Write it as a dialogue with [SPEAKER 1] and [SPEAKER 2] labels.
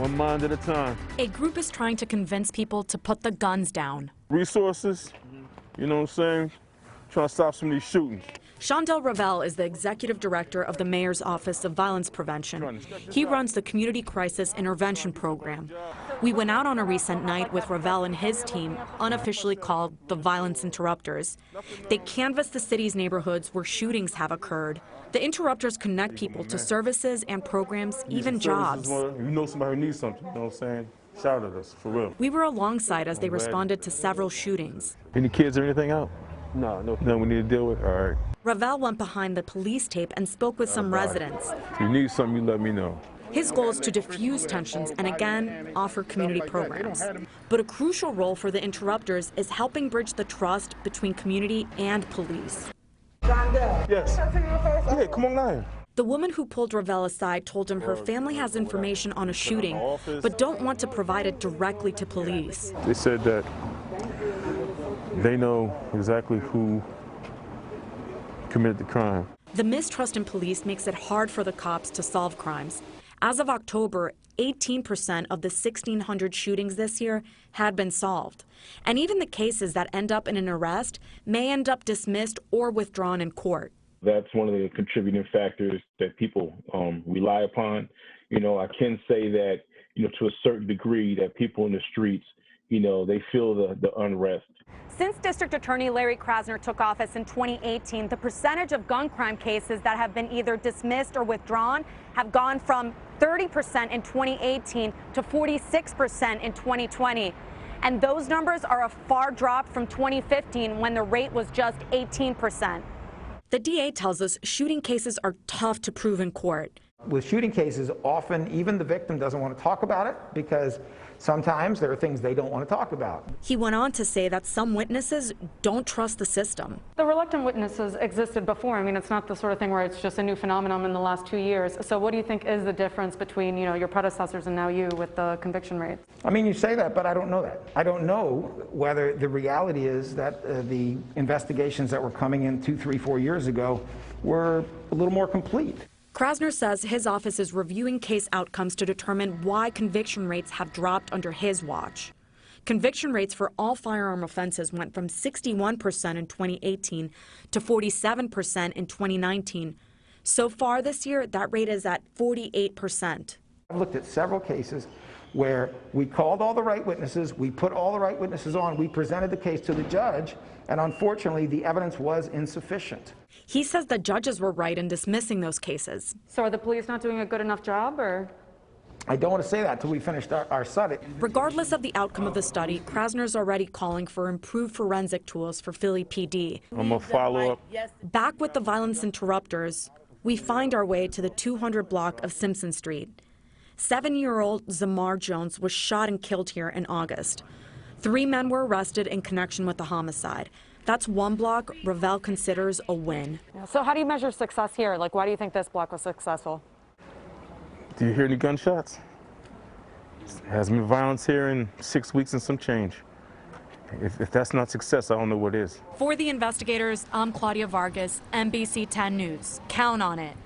[SPEAKER 1] One mind at a time.
[SPEAKER 2] A group is trying to convince people to put the guns down.
[SPEAKER 1] Resources, you know what I'm saying? Trying to stop some of these shootings.
[SPEAKER 2] Shondell Revell is the executive director of the Mayor's Office of Violence Prevention. He runs the Community Crisis Intervention Program. We went out on a recent night with Revell and his team, unofficially called the Violence Interrupters. They canvass the city's neighborhoods where shootings have occurred. The interrupters connect people to services and programs, even jobs.
[SPEAKER 1] You know somebody who needs something, you know what I'm saying? Shout at us, for real.
[SPEAKER 2] We were alongside as they responded to several shootings.
[SPEAKER 1] Any kids or anything out? No. Nothing we need to deal with? All right.
[SPEAKER 2] Revell went behind the police tape and spoke with some residents.
[SPEAKER 1] If you need something, you let me know.
[SPEAKER 2] His goal is to diffuse tensions and again offer community programs. But a crucial role for the interrupters is helping bridge the trust between community and police.
[SPEAKER 1] Yes. Yeah, come on now.
[SPEAKER 2] The woman who pulled Revell aside told him her family has information on a shooting, but don't want to provide it directly to police.
[SPEAKER 1] They said that they know exactly who committed the crime.
[SPEAKER 2] The mistrust in police makes it hard for the cops to solve crimes. As of October, 18% of the 1,600 shootings this year had been solved. And even the cases that end up in an arrest may end up dismissed or withdrawn in court.
[SPEAKER 3] That's one of the contributing factors that people rely upon. You know, I can say that, you know, to a certain degree that people in the streets, you know, they feel the unrest.
[SPEAKER 4] Since District Attorney Larry Krasner took office in 2018, the percentage of gun crime cases that have been either dismissed or withdrawn have gone from 30% in 2018 to 46% in 2020. And those numbers are a far drop from 2015 when the rate was just 18%.
[SPEAKER 2] The DA tells us shooting cases are tough to prove in court.
[SPEAKER 5] With shooting cases, often even the victim doesn't want to talk about it because sometimes there are things they don't want to talk about.
[SPEAKER 2] He went on to say that some witnesses don't trust the system.
[SPEAKER 6] The reluctant witnesses existed before. I mean, it's not the sort of thing where it's just a new phenomenon in the last 2 years. So what do you think is the difference between, you know, your predecessors and now you with the conviction rates?
[SPEAKER 5] I mean, you say that, but I don't know that. I don't know whether the reality is that the investigations that were coming in 2, 3, 4 years ago were a little more complete.
[SPEAKER 2] Krasner says his office is reviewing case outcomes to determine why conviction rates have dropped under his watch. Conviction rates for all firearm offenses went from 61% in 2018 to 47% in 2019. So far this year, that rate is at 48%.
[SPEAKER 5] I've looked at several cases where we called all the right witnesses, we put all the right witnesses on, we presented the case to the judge, and unfortunately the evidence was insufficient.
[SPEAKER 2] He says the judges were right in dismissing those cases.
[SPEAKER 6] So are the police not doing a good enough job, or?
[SPEAKER 5] I don't want to say that until we finished our study.
[SPEAKER 2] Regardless of the outcome of the study, Krasner's already calling for improved forensic tools for Philly PD.
[SPEAKER 1] I'm going to follow up.
[SPEAKER 2] Back with the violence interrupters, we find our way to the 200 block of Simpson Street. 7-year-old Zamar Jones was shot and killed here in August. 3 men were arrested in connection with the homicide. That's one block Revell considers a win.
[SPEAKER 6] So how do you measure success here? Like, why do you think this block was successful?
[SPEAKER 1] Do you hear any gunshots? Hasn't been violence here in 6 weeks and some change. If that's not success, I don't know what is.
[SPEAKER 2] For the investigators, I'm Claudia Vargas, NBC10 News. Count on it.